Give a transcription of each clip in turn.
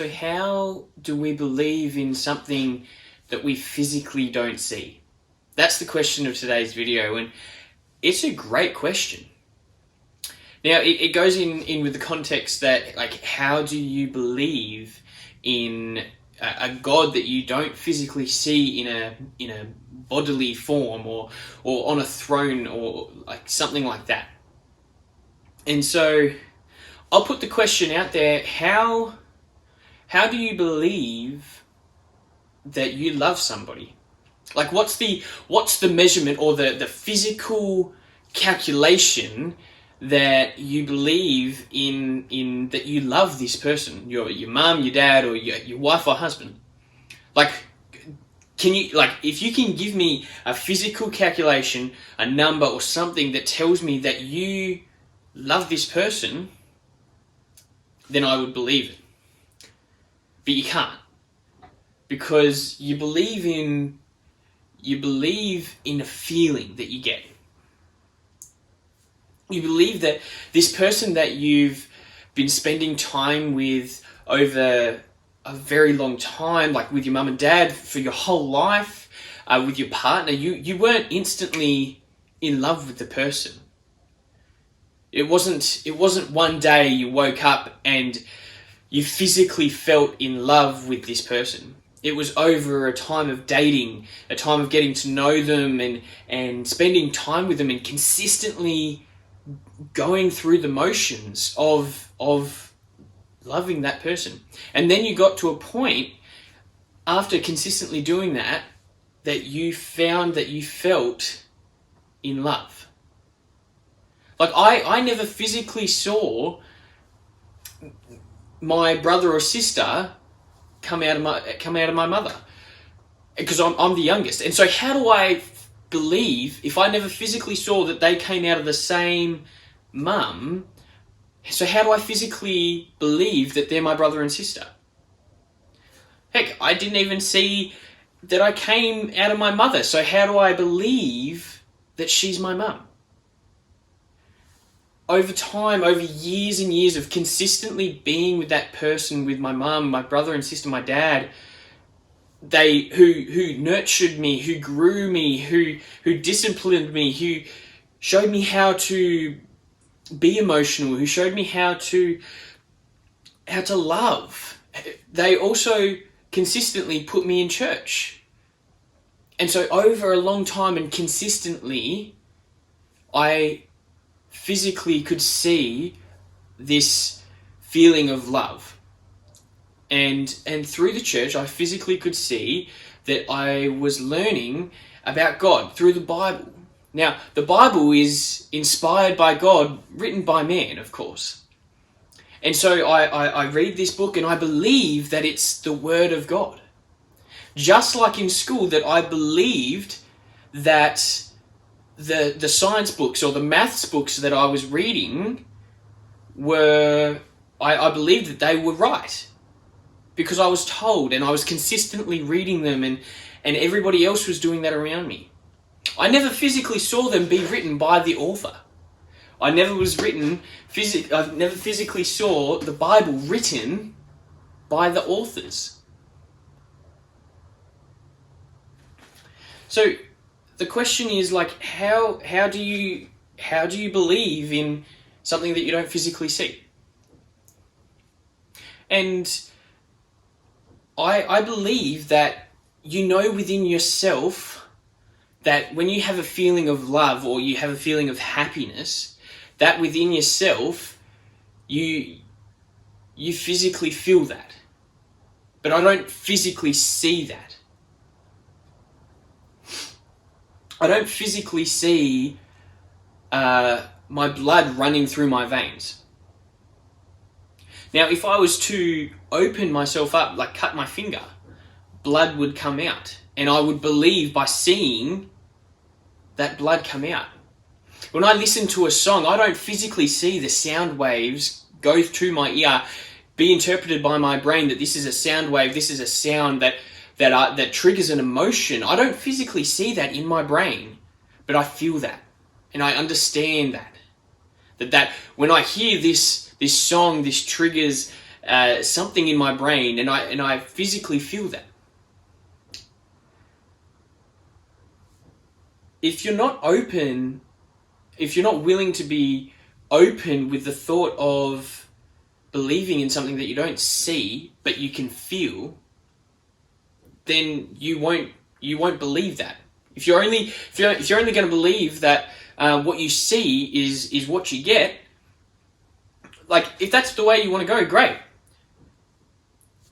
So how do we believe in something that we physically don't see? That's the question of today's video, and it's a great question. Now, it goes in with the context that, like, how do you believe in a God that you don't physically see in a bodily form or on a throne or like something like that? And so I'll put the question out there: how do you believe that you love somebody? Like, what's the measurement or the physical calculation that you believe in that you love this person, your mum, your dad, or your wife or husband? Like, can you, like, if you can give me a physical calculation, a number or something that tells me that you love this person, then I would believe it. But you can't, because you believe in a feeling that you get. You believe that this person that you've been spending time with over a very long time, like with your mum and dad for your whole life, with your partner, you weren't instantly in love with the person. It wasn't one day you woke up and you physically felt in love with this person. It was over a time of dating, a time of getting to know them and spending time with them and consistently going through the motions of loving that person. And then you got to a point after consistently doing that you found that you felt in love. Like, I never physically saw my brother or sister come out of my mother, because I'm the youngest. And so how do I believe, if I never physically saw that they came out of the same mum, so how do I physically believe that they're my brother and sister? Heck, I didn't even see that I came out of my mother, so how do I believe that she's my mum? Over time, over years and years of consistently being with that person, with my mum, my brother and sister, my dad, who nurtured me, who grew me, who disciplined me, who showed me how to be emotional, who showed me how to love. They also consistently put me in church. And so over a long time and consistently, I physically could see this feeling of love. And through the church, I physically could see that I was learning about God through the Bible. Now, the Bible is inspired by God, written by man, of course. And so I read this book and I believe that it's the Word of God. Just like in school, that I believed that the science books or the maths books that I was reading I believed that they were right, because I was told, and I was consistently reading them, and everybody else was doing that around me. I never physically saw them be written by the author. I never physically saw the Bible written by the authors. So the question is, like, how do you believe in something that you don't physically see? And I believe that you know within yourself that when you have a feeling of love or you have a feeling of happiness, that within yourself you physically feel that. But I don't physically see that. I don't physically see my blood running through my veins. Now, if I was to open myself up, like cut my finger, blood would come out. And I would believe by seeing that blood come out. When I listen to a song, I don't physically see the sound waves go through my ear, be interpreted by my brain that this is a sound wave, this is a sound that triggers an emotion. I don't physically see that in my brain, but I feel that, and I understand that when I hear this song, this triggers something in my brain, and I physically feel that. If you're not open, if you're not willing to be open with the thought of believing in something that you don't see but you can feel, then you won't believe that. If you're only going to believe that what you see is what you get, like, if that's the way you want to go, great.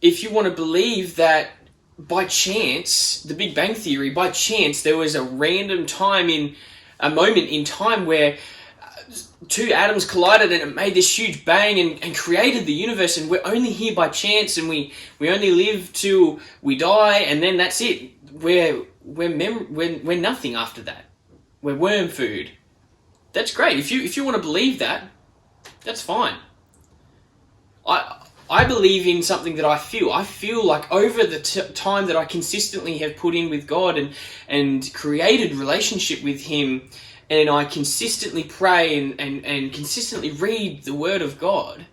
If you want to believe that by chance, the Big Bang Theory, by chance there was a random moment in time where two atoms collided and it made this huge bang and created the universe, and we're only here by chance, and we only live till we die, and then that's it. We're nothing after that. We're worm food. That's great. If you want to believe that, that's fine. I believe in something that I feel. I feel like over the time that I consistently have put in with God and created relationship with Him, and I consistently pray and consistently read the Word of God,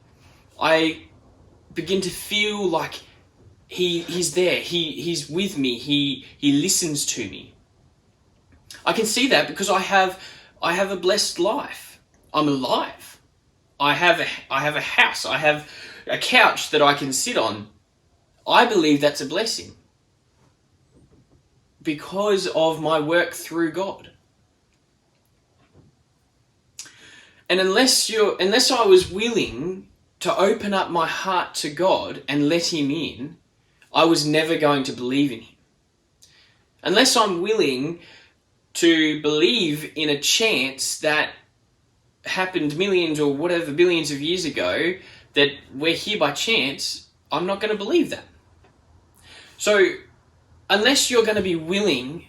I begin to feel like He's there. He's with me. He listens to me. I can see that because I have a blessed life. I'm alive. I have a house. I have a couch that I can sit on. I believe that's a blessing because of my work through God. And unless I was willing to open up my heart to God and let Him in, I was never going to believe in Him. Unless I'm willing to believe in a chance that happened millions or whatever billions of years ago, that we're here by chance, I'm not going to believe that. So, unless you're going to be willing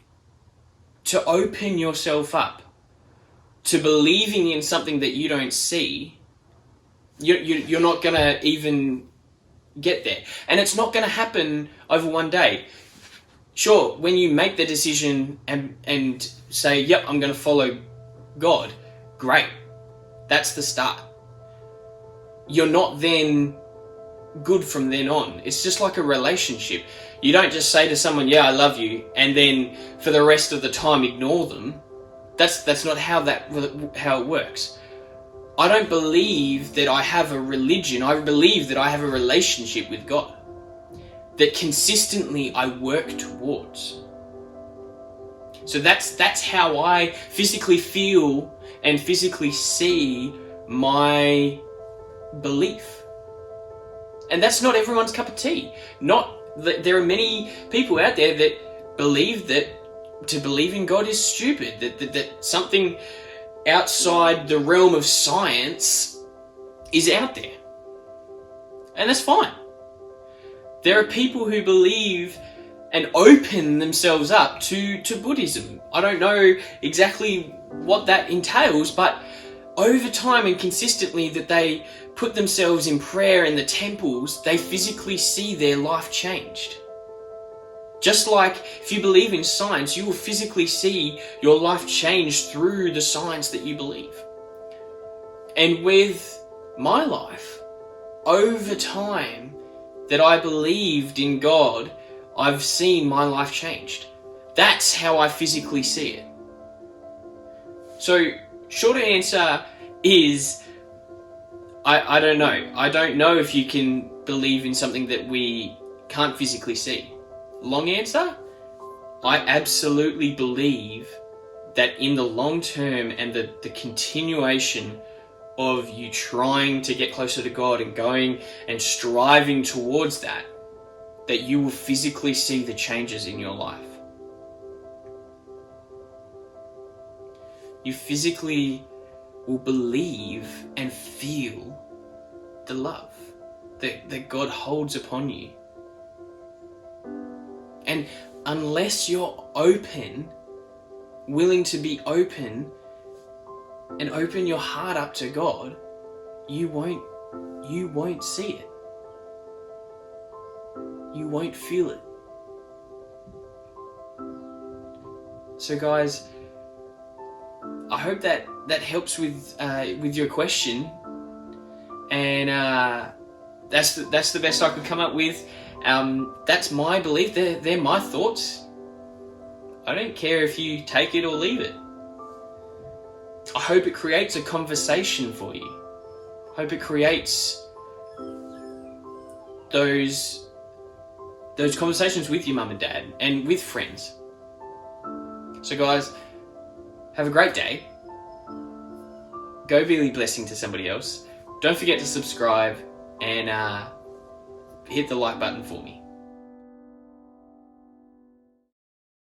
to open yourself up to believing in something that you don't see, you're not going to even get there. And it's not going to happen over one day. Sure, when you make the decision and say, yep, I'm going to follow God, great. That's the start. You're not then good from then on. It's just like a relationship. You don't just say to someone, yeah, I love you, and then for the rest of the time ignore them. That's not how it works. I don't believe that I have a religion. I believe that I have a relationship with God that consistently I work towards. So that's how I physically feel and physically see my belief. And that's not everyone's cup of tea. There are many people out there that believe that to believe in God is stupid, that something outside the realm of science is out there. And that's fine. There are people who believe and open themselves up to Buddhism. I don't know exactly what that entails, but over time and consistently that they put themselves in prayer in the temples, they physically see their life changed. Just like if you believe in science, you will physically see your life change through the science that you believe. And with my life, over time that I believed in God, I've seen my life changed. That's how I physically see it. So, shorter answer is, I don't know. I don't know if you can believe in something that we can't physically see. Long answer, I absolutely believe that in the long term and the continuation of you trying to get closer to God and going and striving towards that you will physically see the changes in your life. You physically will believe and feel the love that God holds upon you. And unless you're open, willing to be open and open your heart up to God, you won't see it. You won't feel it. So guys, I hope that helps with your question. And That's the best I could come up with. That's my belief. They're my thoughts. I don't care if you take it or leave it. I hope it creates a conversation for you. I hope it creates those conversations with your mum and dad and with friends. So guys, have a great day. Go be a blessing to somebody else. Don't forget to subscribe and hit the like button for me.